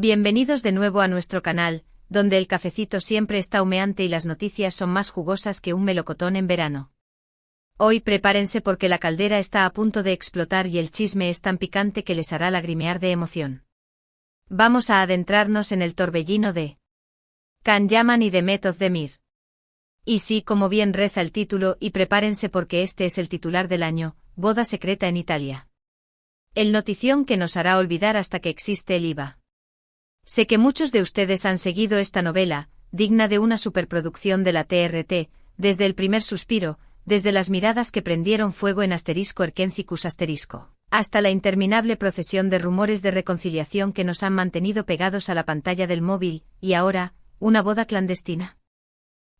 Bienvenidos de nuevo a nuestro canal, donde el cafecito siempre está humeante y las noticias son más jugosas que un melocotón en verano. Hoy prepárense porque la caldera está a punto de explotar y el chisme es tan picante que les hará lagrimear de emoción. Vamos a adentrarnos en el torbellino de Can Yaman y Demet Özdemir. Y sí, como bien reza el título, y prepárense porque este es el titular del año: boda secreta en Italia. El notición que nos hará olvidar hasta que existe el IVA. Sé que muchos de ustedes han seguido esta novela, digna de una superproducción de la TRT, desde el primer suspiro, desde las miradas que prendieron fuego en *Erkencicus*, hasta la interminable procesión de rumores de reconciliación que nos han mantenido pegados a la pantalla del móvil, y ahora, una boda clandestina.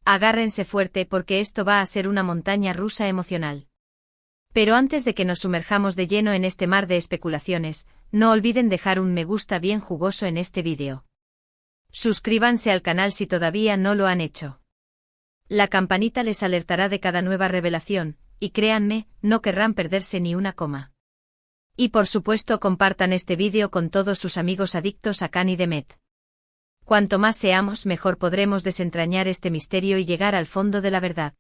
Agárrense fuerte porque esto va a ser una montaña rusa emocional. Pero antes de que nos sumerjamos de lleno en este mar de especulaciones, no olviden dejar un me gusta bien jugoso en este vídeo. Suscríbanse al canal si todavía no lo han hecho. La campanita les alertará de cada nueva revelación, y créanme, no querrán perderse ni una coma. Y por supuesto compartan este vídeo con todos sus amigos adictos a Can y Demet. Cuanto más seamos, mejor podremos desentrañar este misterio y llegar al fondo de la verdad.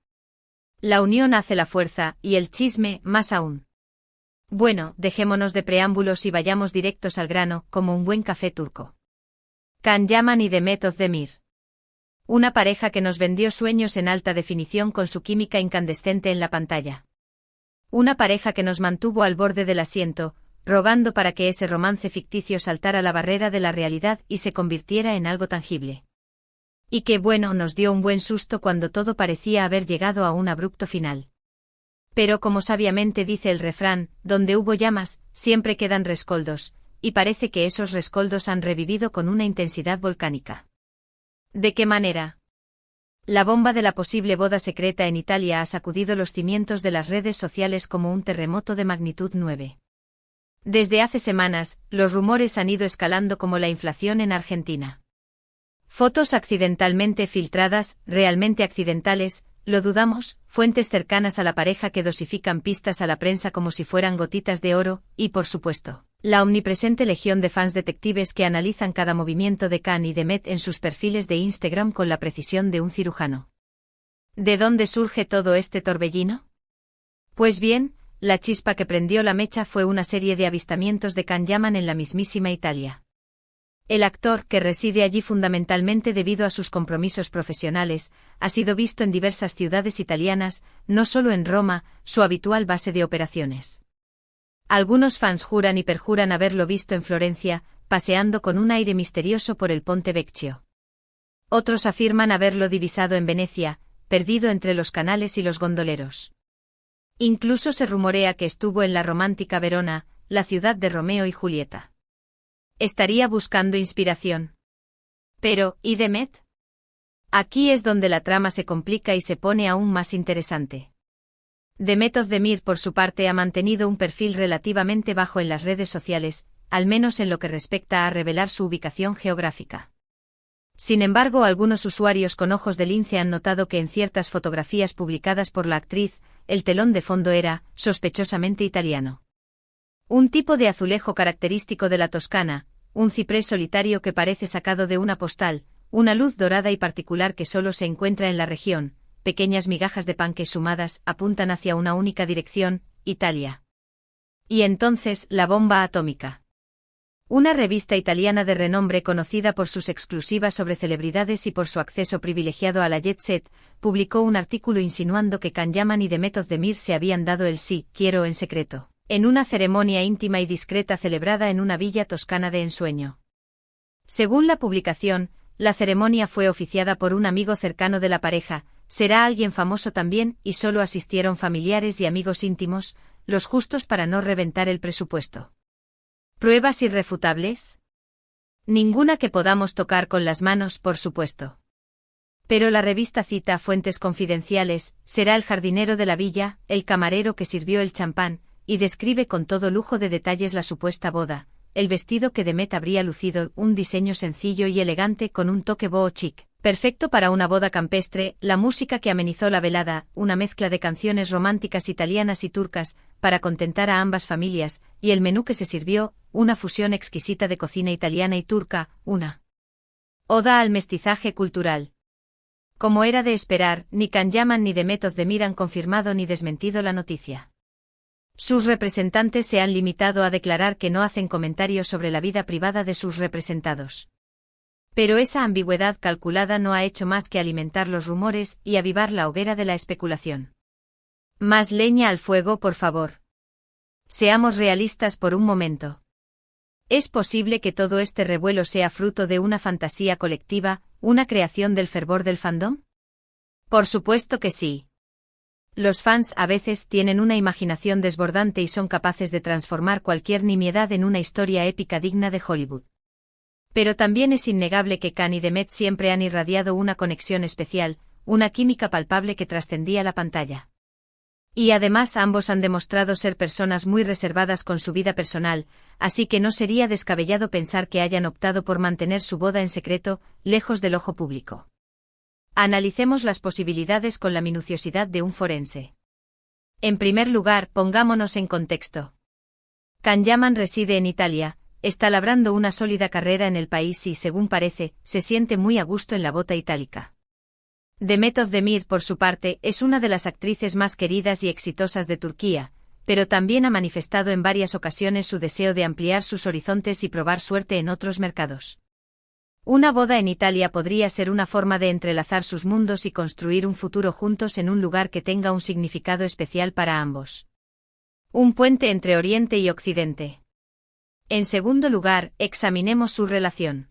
La unión hace la fuerza, y el chisme, más aún. Bueno, dejémonos de preámbulos y vayamos directos al grano, como un buen café turco. Can Yaman y Demet Özdemir. Una pareja que nos vendió sueños en alta definición con su química incandescente en la pantalla. Una pareja que nos mantuvo al borde del asiento, rogando para que ese romance ficticio saltara la barrera de la realidad y se convirtiera en algo tangible. Y que bueno, nos dio un buen susto cuando todo parecía haber llegado a un abrupto final. Pero como sabiamente dice el refrán, donde hubo llamas, siempre quedan rescoldos, y parece que esos rescoldos han revivido con una intensidad volcánica. ¿De qué manera? La bomba de la posible boda secreta en Italia ha sacudido los cimientos de las redes sociales como un terremoto de magnitud 9. Desde hace semanas, los rumores han ido escalando como la inflación en Argentina. Fotos accidentalmente filtradas, realmente accidentales, lo dudamos, fuentes cercanas a la pareja que dosifican pistas a la prensa como si fueran gotitas de oro, y por supuesto, la omnipresente legión de fans detectives que analizan cada movimiento de Can y Demet en sus perfiles de Instagram con la precisión de un cirujano. ¿De dónde surge todo este torbellino? Pues bien, la chispa que prendió la mecha fue una serie de avistamientos de Can Yaman en la mismísima Italia. El actor, que reside allí fundamentalmente debido a sus compromisos profesionales, ha sido visto en diversas ciudades italianas, no solo en Roma, su habitual base de operaciones. Algunos fans juran y perjuran haberlo visto en Florencia, paseando con un aire misterioso por el Ponte Vecchio. Otros afirman haberlo divisado en Venecia, perdido entre los canales y los gondoleros. Incluso se rumorea que estuvo en la romántica Verona, la ciudad de Romeo y Julieta. Estaría buscando inspiración. Pero, ¿y Demet? Aquí es donde la trama se complica y se pone aún más interesante. Demet Özdemir, por su parte, ha mantenido un perfil relativamente bajo en las redes sociales, al menos en lo que respecta a revelar su ubicación geográfica. Sin embargo, algunos usuarios con ojos de lince han notado que en ciertas fotografías publicadas por la actriz, el telón de fondo era, sospechosamente italiano. Un tipo de azulejo característico de la Toscana, un ciprés solitario que parece sacado de una postal, una luz dorada y particular que solo se encuentra en la región, pequeñas migajas de pan que sumadas apuntan hacia una única dirección, Italia. Y entonces, la bomba atómica. Una revista italiana de renombre conocida por sus exclusivas sobre celebridades y por su acceso privilegiado a la jet set, publicó un artículo insinuando que Can Yaman y Demet Özdemir se habían dado el sí, quiero en secreto, en una ceremonia íntima y discreta celebrada en una villa toscana de ensueño. Según la publicación, la ceremonia fue oficiada por un amigo cercano de la pareja, será alguien famoso también, y solo asistieron familiares y amigos íntimos, los justos para no reventar el presupuesto. ¿Pruebas irrefutables? Ninguna que podamos tocar con las manos, por supuesto. Pero la revista cita fuentes confidenciales, será el jardinero de la villa, el camarero que sirvió el champán, y describe con todo lujo de detalles la supuesta boda, el vestido que Demet habría lucido, un diseño sencillo y elegante con un toque boho chic, perfecto para una boda campestre, la música que amenizó la velada, una mezcla de canciones románticas italianas y turcas, para contentar a ambas familias, y el menú que se sirvió, una fusión exquisita de cocina italiana y turca, una oda al mestizaje cultural. Como era de esperar, ni Can Yaman ni Demet Özdemir han confirmado ni desmentido la noticia. Sus representantes se han limitado a declarar que no hacen comentarios sobre la vida privada de sus representados. Pero esa ambigüedad calculada no ha hecho más que alimentar los rumores y avivar la hoguera de la especulación. Más leña al fuego, por favor. Seamos realistas por un momento. ¿Es posible que todo este revuelo sea fruto de una fantasía colectiva, una creación del fervor del fandom? Por supuesto que sí. Los fans a veces tienen una imaginación desbordante y son capaces de transformar cualquier nimiedad en una historia épica digna de Hollywood. Pero también es innegable que Can y Demet siempre han irradiado una conexión especial, una química palpable que trascendía la pantalla. Y además ambos han demostrado ser personas muy reservadas con su vida personal, así que no sería descabellado pensar que hayan optado por mantener su boda en secreto, lejos del ojo público. Analicemos las posibilidades con la minuciosidad de un forense. En primer lugar, pongámonos en contexto. Can Yaman reside en Italia, está labrando una sólida carrera en el país y, según parece, se siente muy a gusto en la bota itálica. Demet Özdemir, por su parte, es una de las actrices más queridas y exitosas de Turquía, pero también ha manifestado en varias ocasiones su deseo de ampliar sus horizontes y probar suerte en otros mercados. Una boda en Italia podría ser una forma de entrelazar sus mundos y construir un futuro juntos en un lugar que tenga un significado especial para ambos. Un puente entre Oriente y Occidente. En segundo lugar, examinemos su relación.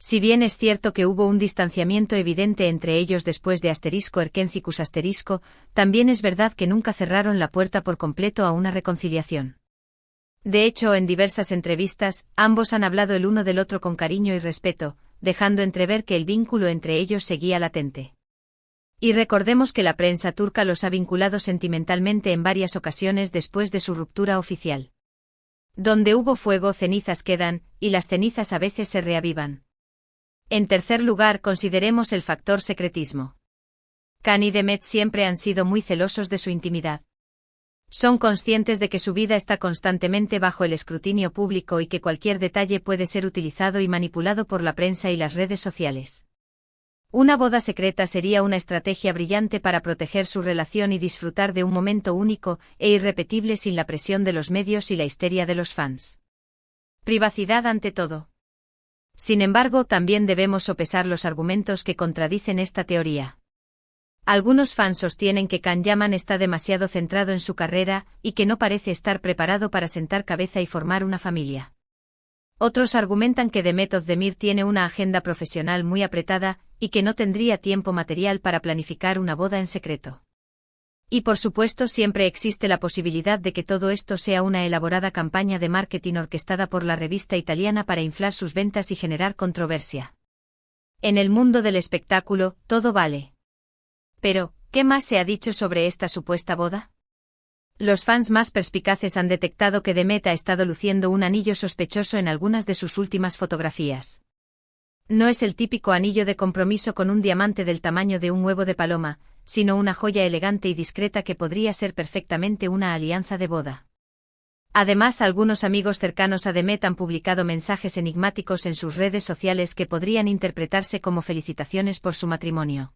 Si bien es cierto que hubo un distanciamiento evidente entre ellos después de *Erkencicus*, también es verdad que nunca cerraron la puerta por completo a una reconciliación. De hecho, en diversas entrevistas, ambos han hablado el uno del otro con cariño y respeto, dejando entrever que el vínculo entre ellos seguía latente. Y recordemos que la prensa turca los ha vinculado sentimentalmente en varias ocasiones después de su ruptura oficial. Donde hubo fuego, cenizas quedan, y las cenizas a veces se reavivan. En tercer lugar, consideremos el factor secretismo. Can y Demet siempre han sido muy celosos de su intimidad. Son conscientes de que su vida está constantemente bajo el escrutinio público y que cualquier detalle puede ser utilizado y manipulado por la prensa y las redes sociales. Una boda secreta sería una estrategia brillante para proteger su relación y disfrutar de un momento único e irrepetible sin la presión de los medios y la histeria de los fans. Privacidad ante todo. Sin embargo, también debemos sopesar los argumentos que contradicen esta teoría. Algunos fans sostienen que Can Yaman está demasiado centrado en su carrera y que no parece estar preparado para sentar cabeza y formar una familia. Otros argumentan que Demet Özdemir tiene una agenda profesional muy apretada y que no tendría tiempo material para planificar una boda en secreto. Y por supuesto siempre existe la posibilidad de que todo esto sea una elaborada campaña de marketing orquestada por la revista italiana para inflar sus ventas y generar controversia. En el mundo del espectáculo, todo vale. Pero, ¿qué más se ha dicho sobre esta supuesta boda? Los fans más perspicaces han detectado que Demet ha estado luciendo un anillo sospechoso en algunas de sus últimas fotografías. No es el típico anillo de compromiso con un diamante del tamaño de un huevo de paloma, sino una joya elegante y discreta que podría ser perfectamente una alianza de boda. Además, algunos amigos cercanos a Demet han publicado mensajes enigmáticos en sus redes sociales que podrían interpretarse como felicitaciones por su matrimonio.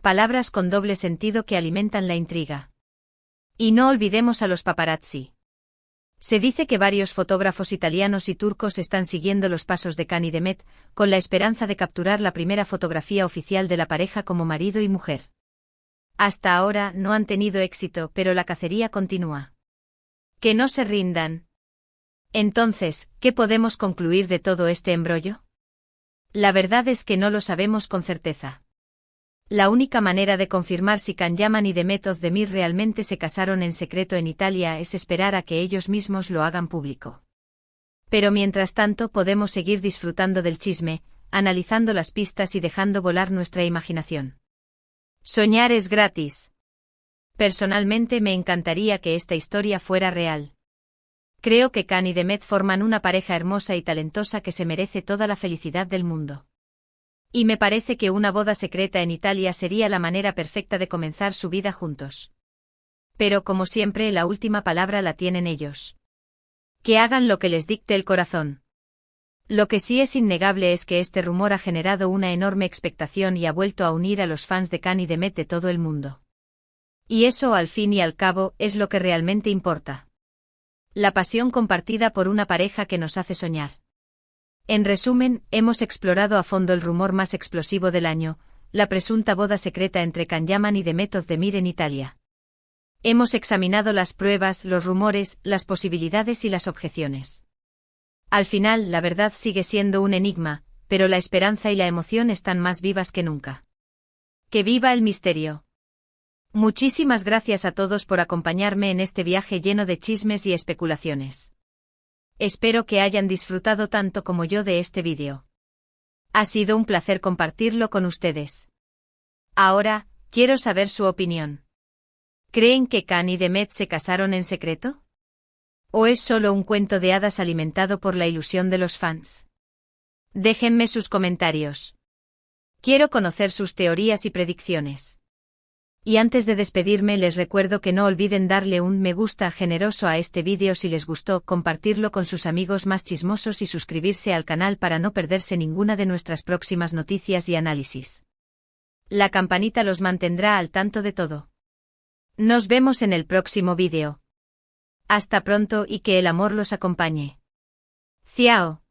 Palabras con doble sentido que alimentan la intriga. Y no olvidemos a los paparazzi. Se dice que varios fotógrafos italianos y turcos están siguiendo los pasos de Can y Demet, con la esperanza de capturar la primera fotografía oficial de la pareja como marido y mujer. Hasta ahora no han tenido éxito, pero la cacería continúa. Que no se rindan. Entonces, ¿qué podemos concluir de todo este embrollo? La verdad es que no lo sabemos con certeza. La única manera de confirmar si Can Yaman y Demet Özdemir realmente se casaron en secreto en Italia es esperar a que ellos mismos lo hagan público. Pero mientras tanto podemos seguir disfrutando del chisme, analizando las pistas y dejando volar nuestra imaginación. Soñar es gratis. Personalmente me encantaría que esta historia fuera real. Creo que Can y Demet forman una pareja hermosa y talentosa que se merece toda la felicidad del mundo. Y me parece que una boda secreta en Italia sería la manera perfecta de comenzar su vida juntos. Pero como siempre, la última palabra la tienen ellos. Que hagan lo que les dicte el corazón. Lo que sí es innegable es que este rumor ha generado una enorme expectación y ha vuelto a unir a los fans de Khan y de Met de todo el mundo. Y eso, al fin y al cabo, es lo que realmente importa. La pasión compartida por una pareja que nos hace soñar. En resumen, hemos explorado a fondo el rumor más explosivo del año, la presunta boda secreta entre Can Yaman y Demet Özdemir en Italia. Hemos examinado las pruebas, los rumores, las posibilidades y las objeciones. Al final, la verdad sigue siendo un enigma, pero la esperanza y la emoción están más vivas que nunca. ¡Que viva el misterio! Muchísimas gracias a todos por acompañarme en este viaje lleno de chismes y especulaciones. Espero que hayan disfrutado tanto como yo de este vídeo. Ha sido un placer compartirlo con ustedes. Ahora, quiero saber su opinión. ¿Creen que Khan y Demet se casaron en secreto? ¿O es solo un cuento de hadas alimentado por la ilusión de los fans? Déjenme sus comentarios. Quiero conocer sus teorías y predicciones. Y antes de despedirme les recuerdo que no olviden darle un me gusta generoso a este vídeo si les gustó, compartirlo con sus amigos más chismosos y suscribirse al canal para no perderse ninguna de nuestras próximas noticias y análisis. La campanita los mantendrá al tanto de todo. Nos vemos en el próximo vídeo. Hasta pronto y que el amor los acompañe. Ciao.